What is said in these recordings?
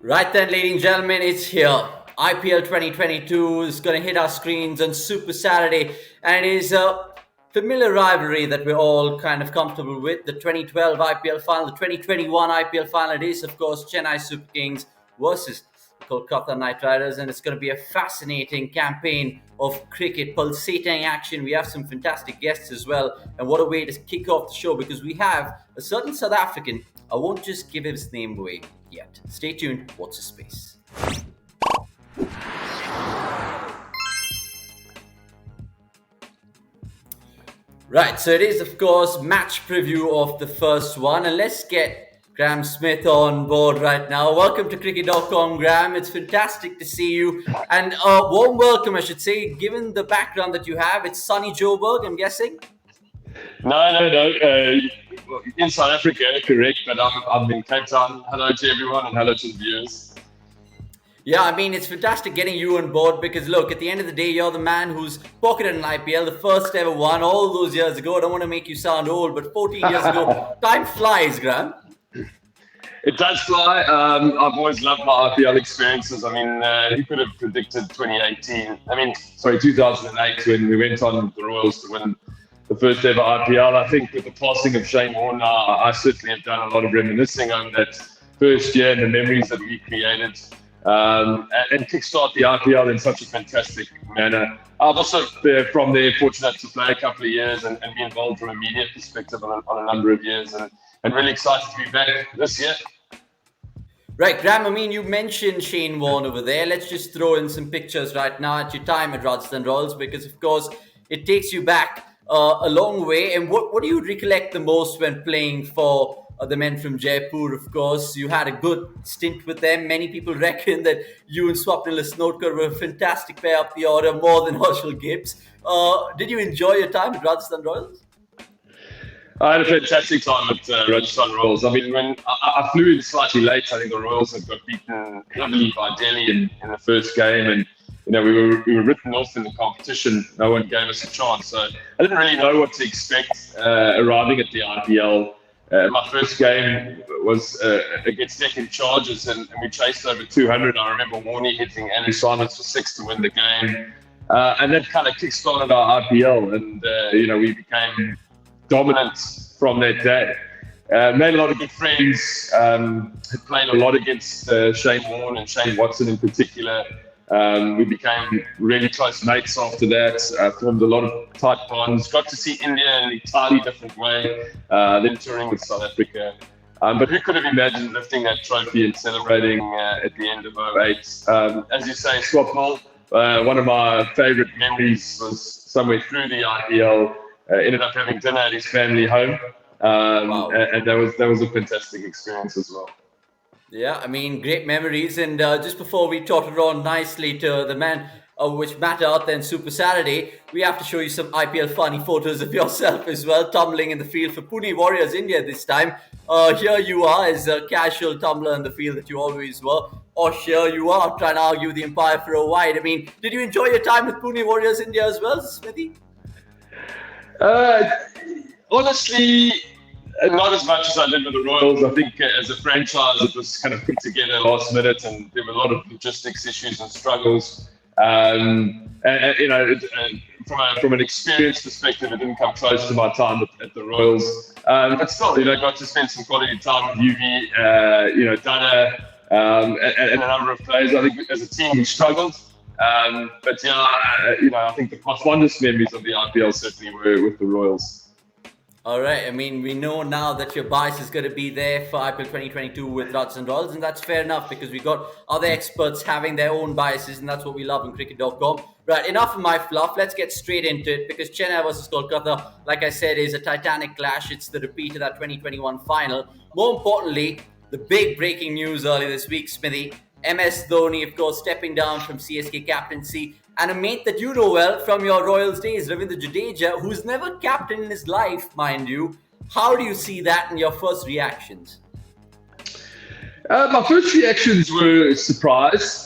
Right then, ladies and gentlemen, it's here. IPL 2022 is going to hit our screens on Super Saturday, and it is a familiar rivalry that we're all kind of comfortable with. The 2012 IPL final, the 2021 IPL final. It is, of course, Chennai Super Kings versus Kolkata Knight Riders, and it's going to be a fascinating campaign of cricket, pulsating action. We have some fantastic guests as well, and what a way to kick off the show because we have a certain South African. I won't just give his name away yet. Stay tuned. Watch his space. Right, so it is, of course, match preview of the first one, and let's get Graeme Smith on board right now. Welcome to cricket.com, Graeme. It's fantastic to see you, and a warm welcome, I should say, given the background that you have. It's sunny Joburg, I'm guessing? No. In South Africa, correct, but I'm in Cape Town. Hello to everyone and hello to the viewers. Yeah, I mean, it's fantastic getting you on board because, look, at the end of the day, you're the man who's pocketed an IPL, the first ever one all those years ago. I don't want to make you sound old, but 14 years ago, time flies, Graeme. It does fly. I've always loved my IPL experiences. I mean, who could have predicted 2008 when we went on the Royals to win the first ever IPL. I think with the passing of Shane Warne, I certainly have done a lot of reminiscing on that first year and the memories that we created. And kickstart the IPL in such a fantastic manner. I've also, from there, fortunate to play a couple of years and be involved from a media perspective on a number of years, and really excited to be back this year. Right, Graeme, I mean, you mentioned Shane Warne over there. Let's just throw in some pictures right now at your time at Rajasthan Royals because, of course, it takes you back a long way. And what do you recollect the most when playing for the men from Jaipur? Of course, you had a good stint with them. Many people reckon that you and Swapnil Asnotkar were a fantastic pair up the order, more than Herschel Gibbs. Did you enjoy your time at Rajasthan Royals? I had a fantastic time at Rajasthan Royals. I mean, when I flew in slightly late, I think the Royals had got beaten heavily by Delhi in the first game, and we were written off in the competition. No one gave us a chance, so I didn't really know what to expect arriving at the IPL. My first game was against Deccan Chargers, and we chased over 200. I remember Warnie hitting Andrew Simons for 6 to win the game, and that kind of kick-started our IPL, and we became dominant from that day. Made a lot of good friends. Had played a lot against Shane Warne and Shane Watson in particular. We became really close mates after that, formed a lot of tight bonds, got to see India in an entirely different way, then touring with South Africa. But who could have imagined lifting that trophy and celebrating at the end of 2008? As you say, Swapnil, one of my favourite memories was somewhere through the IPL, ended up having dinner at his family home, wow. And that was a fantastic experience as well. Yeah, I mean, great memories. And just before we trotted on nicely to the man which matter out there in Super Saturday, we have to show you some IPL funny photos of yourself as well, tumbling in the field for Pune Warriors India this time. Here you are as a casual tumbler in the field that you always were. Or here you are trying to argue the umpire for a wide. I mean, did you enjoy your time with Pune Warriors India as well, Smithy? Honestly, not as much as I did with the Royals. I think as a franchise, it was kind of put together last minute, and there were a lot of logistics issues and struggles. From an experience perspective, it didn't come close to my time at the Royals. But still, got to spend some quality time with UV, Dada, and a number of players. I think as a team we struggled. But I think my fondest memories of the IPL certainly were with the Royals. All right. I mean, we know now that your bias is going to be there for IPL 2022 with Rajasthan Royals, and that's fair enough because we got other experts having their own biases, and that's what we love on cricket.com. Right, enough of my fluff. Let's get straight into it because Chennai versus Kolkata, like I said, is a titanic clash. It's the repeat of that 2021 final. More importantly, the big breaking news earlier this week, Smithy. MS Dhoni, of course, stepping down from CSK captaincy. And a mate that you know well from your Royals days, Ravindra Jadeja, who's never captained in his life, mind you. How do you see that in your first reactions? My first reactions were surprise.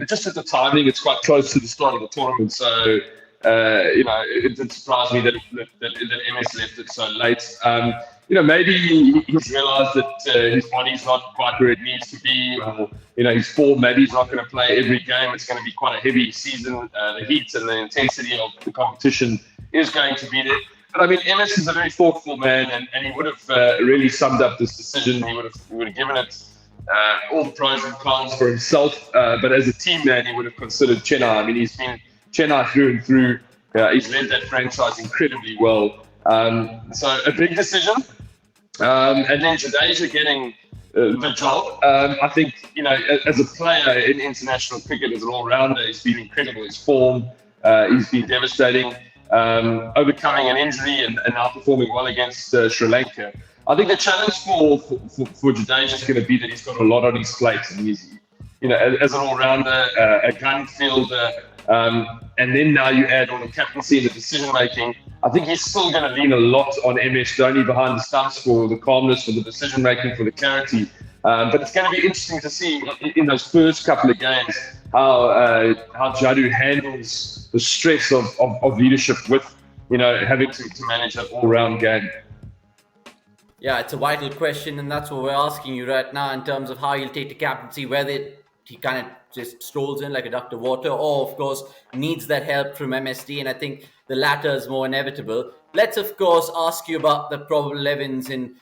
Just at the timing, it's quite close to the start of the tournament. So, it did surprise me that MS left it so late. maybe he's realised that his body's not quite where it needs to be, or his form, maybe he's not going to play every game. It's going to be quite a heavy season. The heat and the intensity of the competition is going to be there. But I mean, Ellis is a very thoughtful man, and he would have really summed up this decision. He would have given it all the pros and cons for himself. But as a team man, he would have considered Chennai. I mean, he's been Chennai through and through. He's led that franchise incredibly well. So a big decision. And then Jadeja getting the job. I think, as a player in international cricket, as an all-rounder, he's been incredible. His form, he's been devastating, overcoming an injury and now performing well against Sri Lanka. I think the challenge for Jadeja is going to be that he's got a lot on his plate. And he's, as an all-rounder, a gun fielder, and then now you add on the captaincy and the decision-making. I think he's still going to lean a lot on MS Dhoni behind the stumps for the calmness, for the decision-making, for the clarity. But it's going to be interesting to see in those first couple of games how Jadu handles the stress of leadership with, having to manage that all-round game. Yeah, it's a vital question, and that's what we're asking you right now in terms of how you'll take the captaincy, whether he kind of just strolls in like a duck to water, or of course needs that help from MSD, and I think the latter is more inevitable. Let's of course ask you about the probable 11s in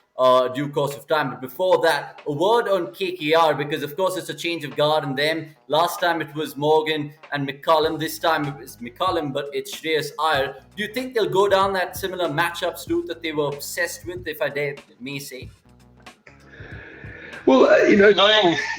due course of time, but before that, a word on KKR, because of course it's a change of guard in them. Last time it was Morgan and McCullum, this time it's McCullum, but it's Shreyas Iyer. Do you think they'll go down that similar matchups route that they were obsessed with, if I may say? Well,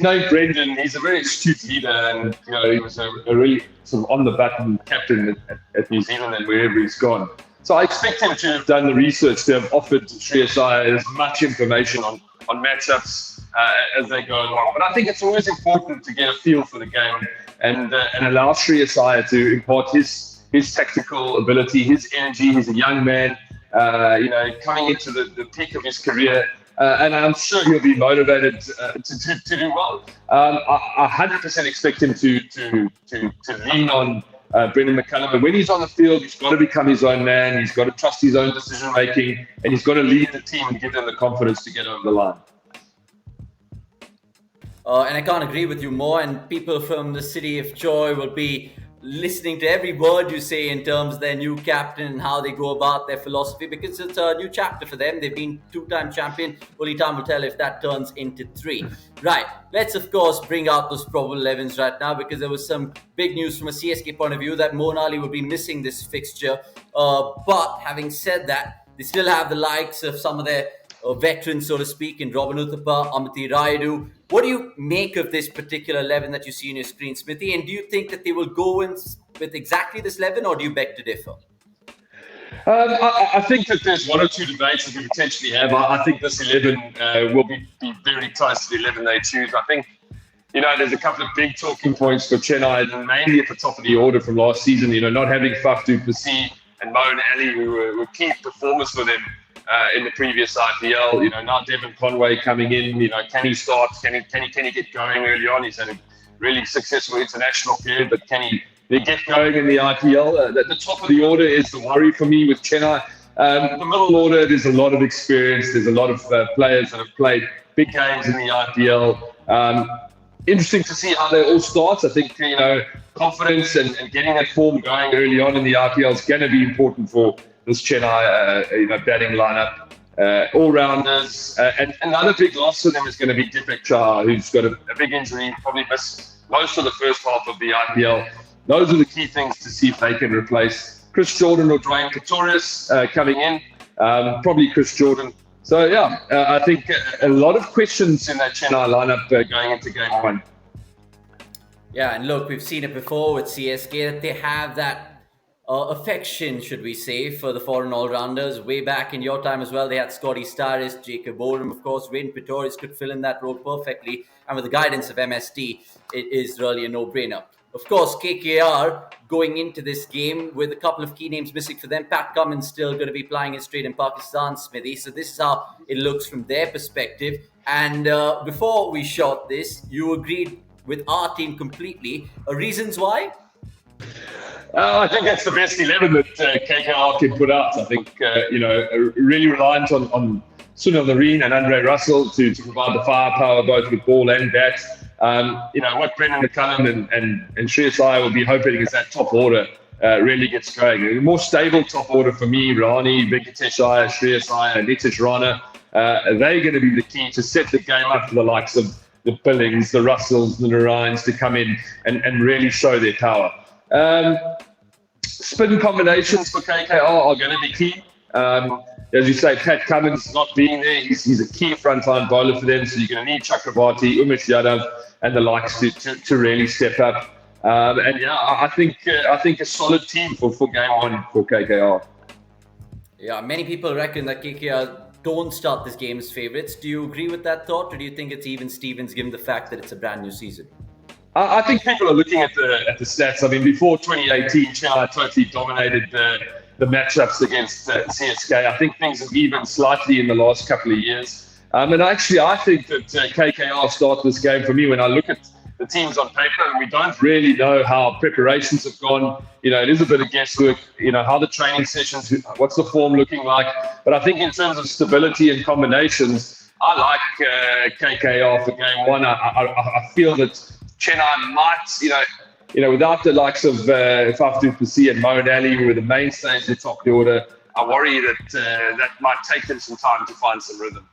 knowing Brendan, he's a very astute leader, and he was a really sort of on-the-button captain at New Zealand and wherever he's gone. So I expect him to have done the research, to have offered Shreyas Iyer as much information on matchups as they go along. But I think it's always important to get a feel for the game and allow Shreyas Iyer to impart his tactical ability, his energy. He's a young man, coming into the peak of his career. And I'm sure he'll be motivated to do well. I 100% expect him to lean on Brendan McCullum. And when he's on the field, he's got to become his own man. He's got to trust his own decision-making, and he's got to lead the team and give them the confidence to get over the line. And I can't agree with you more. And people from the city of Joy will be listening to every word you say in terms of their new captain and how they go about their philosophy, because it's a new chapter for them. They've been two-time champion. Only time will tell if that turns into 3. Right. Let's, of course, bring out those probable 11s right now, because there was some big news from a CSK point of view that Moeen Ali will be missing this fixture. But having said that, they still have the likes of some of their veterans, so to speak, in Robin Uthappa, Amity Rayudu. What do you make of this particular 11 that you see on your screen, Smithy? And do you think that they will go in with exactly this 11, or do you beg to differ? I think that there's one or two debates that we potentially have. I think this 11 will be very close to the 11 they choose. I think, there's a couple of big talking points for Chennai, mainly at the top of the order from last season, not having Faf du Plessis and Moeen Ali, who were key performers for them in the previous IPL. Now Devon Conway coming in, can he start? Can he get going early on? He's had a really successful international period, but can he get going in the IPL? The top of the order is the worry for me with Chennai. The middle order, there's a lot of experience. There's a lot of players that have played big games in the IPL. Interesting to see how they all start. I think, confidence and getting that form going early on in the IPL is going to be important for this Chennai batting lineup. All-rounders. And another big loss for them is going to be Dissect, who's got a big injury, probably miss most of the first half of the IPL. Those are the key things to see if they can replace Chris Jordan or Dwayne Pretorius coming in. Probably Chris Jordan. So, I think a lot of questions in that Chennai lineup going into game 1. Yeah, and look, we've seen it before with CSK that they have that affection, should we say, for the foreign all-rounders. Way back in your time as well, they had Scotty Starris, Jacob Oram, of course. Dwayne Pretorius could fill in that role perfectly. And with the guidance of MSD, it is really a no-brainer. Of course, KKR going into this game with a couple of key names missing for them. Pat Cummins still going to be playing it straight in Pakistan, Smithy. So this is how it looks from their perspective. And before we shot this, you agreed with our team completely. Reasons why? I think that's the best 11 that KKR can put out. I think, really reliant on Sunil Narine and Andre Russell to provide the firepower both with ball and bat. What Brendan McCullum and Shreyas Iyer will be hoping is that top order really gets going. A more stable top order for me, Rani, Venkatesh Iyer, Shreyas Iyer, and Nitish Rana, they're going to be the key to set the game up for the likes of the Billings, the Russells, the Narines to come in and really show their power. Spin combinations for KKR are going to be key. As you say, Pat Cummins not being there, he's a key frontline bowler for them, so you're going to need Chakravarti, Umesh Yadav, and the likes to really step up. I think a solid team for game one for KKR. Yeah, many people reckon that KKR don't start this game as favourites. Do you agree with that thought, or do you think it's even Stevens given the fact that it's a brand new season? I think people are looking at the stats. I mean, before 2018, Chennai totally dominated the matchups against CSK. I think things have evened slightly in the last couple of years. And actually, I think that KKR start this game for me when I look at the teams on paper, and we don't really know how preparations have gone. It is a bit of guesswork, how the training sessions, what's the form looking like. But I think in terms of stability and combinations, I like KKR for game one. I feel that Chennai might, without the likes of Faf du Plessis and Moeen Ali, who were the mainstays at the top of the order, I worry that that might take them some time to find some rhythm.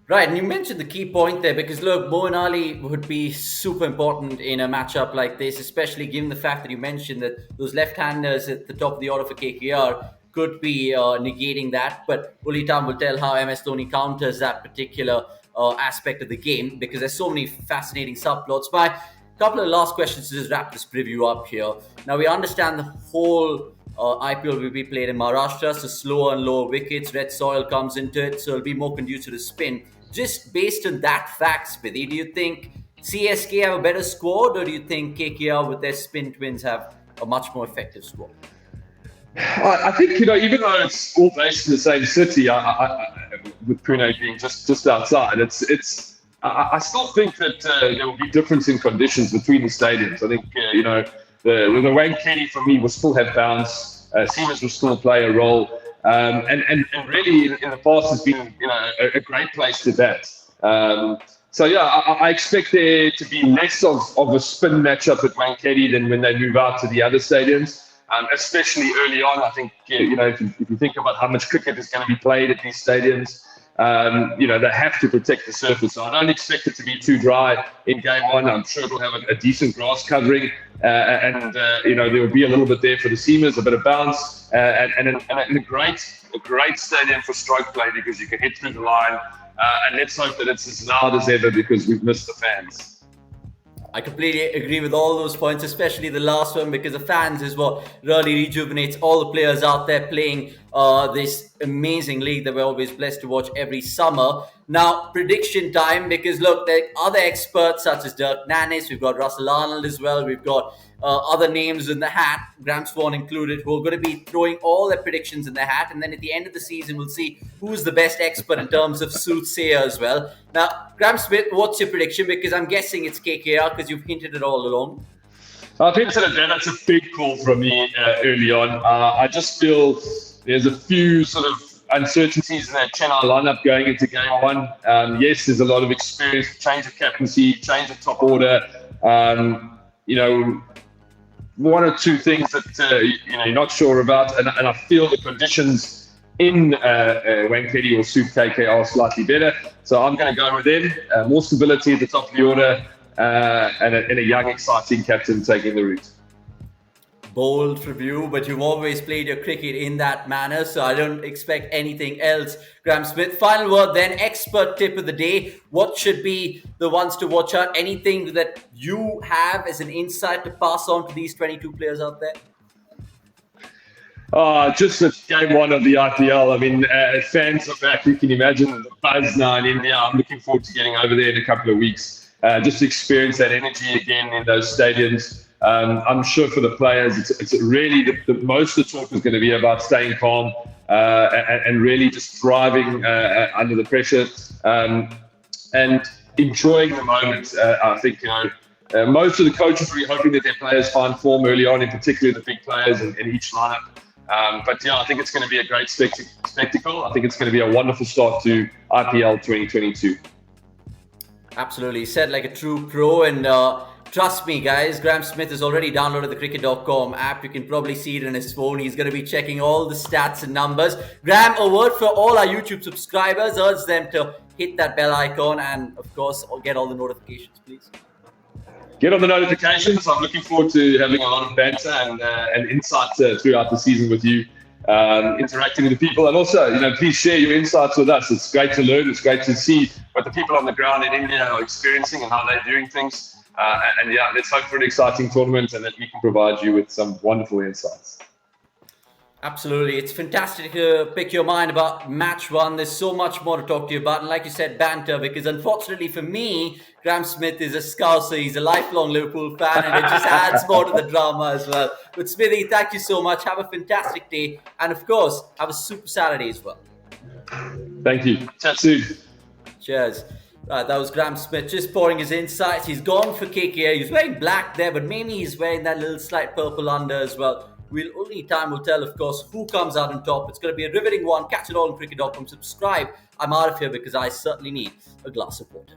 Right, and you mentioned the key point there because, look, Moeen Ali would be super important in a matchup like this, especially given the fact that you mentioned that those left-handers at the top of the order for KKR could be negating that. But only time will tell how MS Dhoni counters that particular aspect of the game because there's so many fascinating subplots. My couple of last questions to just wrap this preview up here. Now, we understand the whole IPL will be played in Maharashtra, so slower and lower wickets, red soil comes into it, so it'll be more conducive to spin. Just based on that fact, Spithy, do you think CSK have a better squad, or do you think KKR with their spin twins have a much more effective squad? I think, even though it's all based in the same city, with Pune being just outside, I still think that there will be difference in conditions between the stadiums. I think, the Wankhede for me will still have bounce. Siemens will still play a role. And really in the past has been, a great place to bat. I expect there to be less of a spin matchup at Wankhede than when they move out to the other stadiums. Especially early on, I think, if you think about how much cricket is going to be played at these stadiums, they have to protect the surface. So I don't expect it to be too dry in game one. I'm sure it'll have a decent grass covering, and there will be a little bit there for the seamers, a bit of bounce, and a great stadium for stroke play because you can hit through the line. And let's hope that it's as loud as ever because we've missed the fans. I completely agree with all those points, especially the last one, because the fans is what really rejuvenates all the players out there playing this amazing league that we're always blessed to watch every summer. Now, prediction time, because look, there are other experts such as Dirk Nannis, we've got Russell Arnold as well, we've got other names in the hat, Graham Swan included, who are going to be throwing all their predictions in their hat, and then at the end of the season, we'll see who's the best expert in terms of soothsayer as well. Now, Graeme Smith, what's your prediction? Because I'm guessing it's KKR, because you've hinted it all along. I've hinted at that. That's a big call from me early on. I just feel there's a few sort of uncertainties in that Chennai lineup going into game one. Yes, there's a lot of experience, change of captaincy, change of top order. One or two things that you're not sure about, and I feel the conditions in Wankhede will suit KKR slightly better. So I'm going to go with them. More stability at the top of the order, and a young, exciting captain taking the route. Bold review, but you've always played your cricket in that manner, so I don't expect anything else. Graeme Smith, final word then, expert tip of the day. What should be the ones to watch out? Anything that you have as an insight to pass on to these 22 players out there? Just at game one of the IPL. I mean, fans are back. You can imagine the buzz now in India. I'm looking forward to getting over there in a couple of weeks, just to experience that energy again in those stadiums. I'm sure for the players, it's really the most of the talk is going to be about staying calm and really just thriving under the pressure and enjoying the moment. I think most of the coaches are hoping that their players find form early on, in particular the big players in each lineup. But yeah, I think it's going to be a great spectacle. I think it's going to be a wonderful start to IPL 2022. Absolutely. He said like a true pro. And trust me, guys, Graeme Smith has already downloaded the cricket.com app. You can probably see it on his phone. He's going to be checking all the stats and numbers. Graeme, a word for all our YouTube subscribers. Urge them to hit that bell icon and, of course, get all the notifications, please. Get on the notifications. I'm looking forward to having a lot of banter and insights throughout the season with you, interacting with the people, and also, please share your insights with us. It's great to learn. It's great to see what the people on the ground in India are experiencing and how they're doing things. And yeah, let's hope for an exciting tournament and that we can provide you with some wonderful insights. Absolutely. It's fantastic to pick your mind about match one. There's so much more to talk to you about. And like you said, banter, because unfortunately for me, Graeme Smith is a Scouser. He's a lifelong Liverpool fan, and it just adds more to the drama as well. But Smithy, thank you so much. Have a fantastic day. And of course, have a super Saturday as well. Thank you. Chat soon. Cheers. That was Graeme Smith just pouring his insights. He's gone for KKR. He's wearing black there, but maybe he's wearing that little slight purple under as well. Only time will tell, of course, who comes out on top. It's going to be a riveting one. Catch it all on cricket.com. Subscribe. I'm out of here because I certainly need a glass of water.